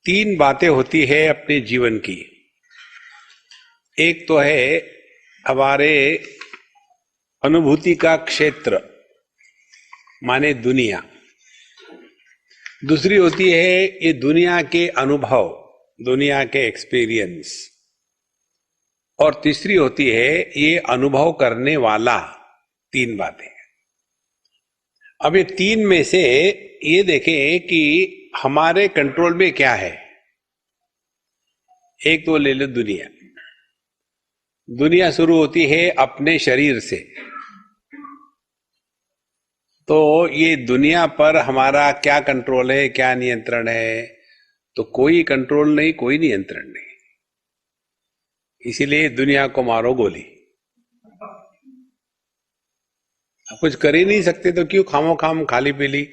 तीन बातें होती है अपने जीवन की। एक तो है हमारे अनुभूति का क्षेत्र माने दुनिया। दूसरी होती है ये दुनिया के अनुभव, दुनिया के एक्सपीरियंस। और तीसरी होती है ये अनुभव करने वाला। तीन बातें। अब ये तीन में से ये देखें कि हमारे कंट्रोल में क्या है। एक तो ले लो दुनिया। दुनिया शुरू होती है अपने शरीर से। तो ये दुनिया पर हमारा क्या कंट्रोल है, क्या नियंत्रण है? तो कोई कंट्रोल नहीं, कोई नियंत्रण नहीं। इसीलिए दुनिया को मारो गोली। आप कुछ कर ही नहीं सकते तो क्यों खामो खाम खाली पीली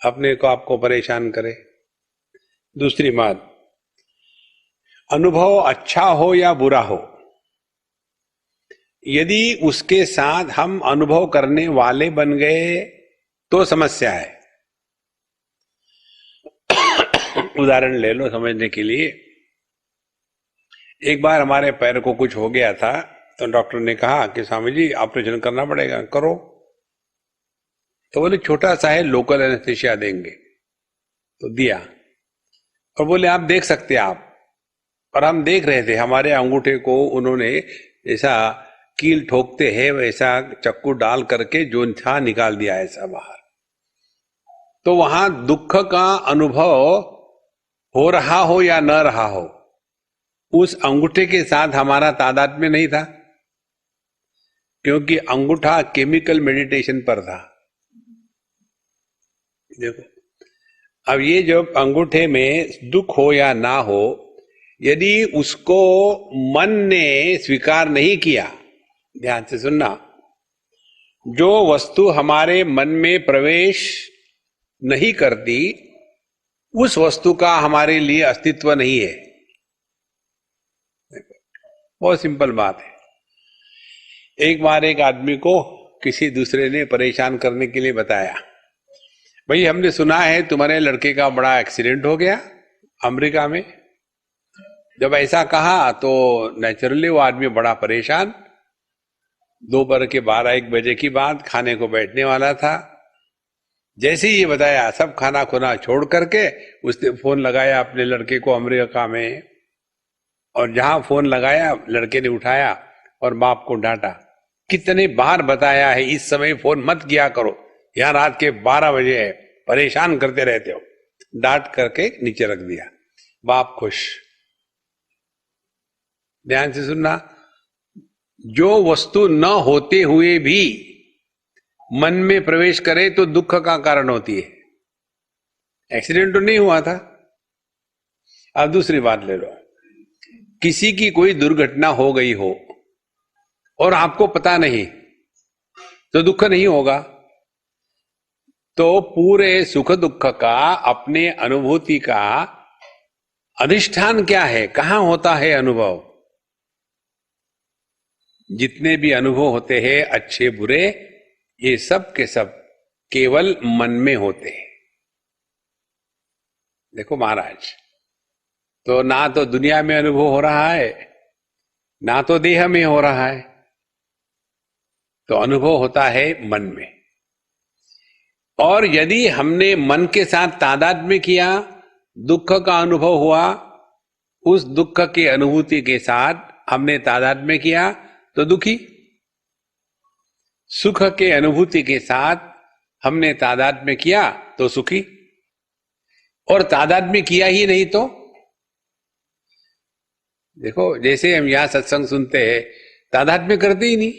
अपने को आपको परेशान करे। दूसरी बात, अनुभव अच्छा हो या बुरा हो, यदि उसके साथ हम अनुभव करने वाले बन गए तो समस्या है। उदाहरण ले लो समझने के लिए। एक बार हमारे पैर को कुछ हो गया था तो डॉक्टर ने कहा कि स्वामी जी ऑपरेशन करना पड़ेगा, करो। तो बोले छोटा सा है, लोकल एनेस्थेसिया देंगे। तो दिया और बोले आप देख सकते हैं आप। और हम देख रहे थे, हमारे अंगूठे को उन्होंने ऐसा कील ठोकते हैं वैसा चक्कू डाल करके जो था निकाल दिया ऐसा बाहर। तो वहां दुख का अनुभव हो रहा हो या न रहा हो, उस अंगूठे के साथ हमारा तादात्म्य नहीं था, क्योंकि अंगूठा केमिकल मेडिटेशन पर था। देखो, अब ये जो अंगूठे में दुख हो या ना हो, यदि उसको मन ने स्वीकार नहीं किया, ध्यान से सुनना, जो वस्तु हमारे मन में प्रवेश नहीं करती उस वस्तु का हमारे लिए अस्तित्व नहीं है। बहुत सिंपल बात है। एक बार एक आदमी को किसी दूसरे ने परेशान करने के लिए बताया, भाई हमने सुना है तुम्हारे लड़के का बड़ा एक्सीडेंट हो गया अमेरिका में। जब ऐसा कहा तो नेचुरली वो आदमी बड़ा परेशान। दोपहर के 12-1 बजे की बात, खाने को बैठने वाला था। जैसे ही ये बताया, सब खाना खुना छोड़ करके उसने फोन लगाया अपने लड़के को अमेरिका में। और जहां फोन लगाया लड़के ने उठाया और बाप को डांटा, कितने बार बताया है इस समय फोन मत किया करो, यहां रात के 12 बजे है, परेशान करते रहते हो। डांट करके नीचे रख दिया। बाप खुश। ध्यान से सुनना, जो वस्तु न होते हुए भी मन में प्रवेश करे तो दुख का कारण होती है। एक्सीडेंट तो नहीं हुआ था। अब दूसरी बात ले लो, किसी की कोई दुर्घटना हो गई हो और आपको पता नहीं, तो दुख नहीं होगा। तो पूरे सुख दुख का, अपने अनुभूति का अधिष्ठान क्या है, कहां होता है अनुभव? जितने भी अनुभव होते हैं अच्छे बुरे, ये सब के सब केवल मन में होते हैं। देखो महाराज, तो ना तो दुनिया में अनुभव हो रहा है, ना तो देह में हो रहा है। तो अनुभव होता है मन में। और यदि हमने मन के साथ तादात्म्य किया, दुख का अनुभव हुआ, उस दुख की अनुभूति के साथ हमने तादात्म्य किया तो दुखी। सुख के अनुभूति के साथ हमने तादात्म्य किया तो सुखी। और तादात्म्य किया ही नहीं तो देखो, जैसे हम यहां सत्संग सुनते हैं, तादात्म्य करते ही नहीं।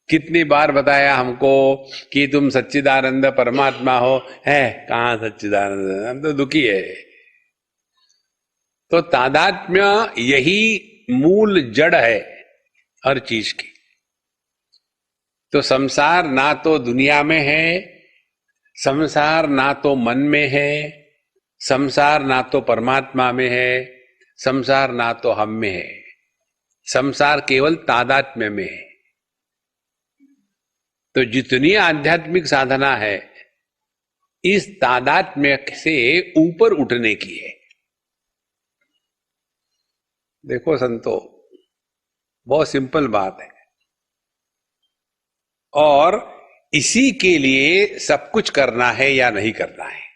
कितनी बार बताया हमको कि तुम सच्चिदानंद परमात्मा हो, है कहां सच्चिदानंद, हम तो दुखी है। तो तादात्म्य यही मूल जड़ है हर चीज की। तो संसार ना तो दुनिया में है, संसार ना तो मन में है, संसार ना तो परमात्मा में है, संसार ना तो हम में है। संसार केवल तादात्म्य में है। तो जितनी आध्यात्मिक साधना है इस तादात्म्य से ऊपर उठने की है। देखो संतो, बहुत सिंपल बात है, और इसी के लिए सब कुछ करना है या नहीं करना है।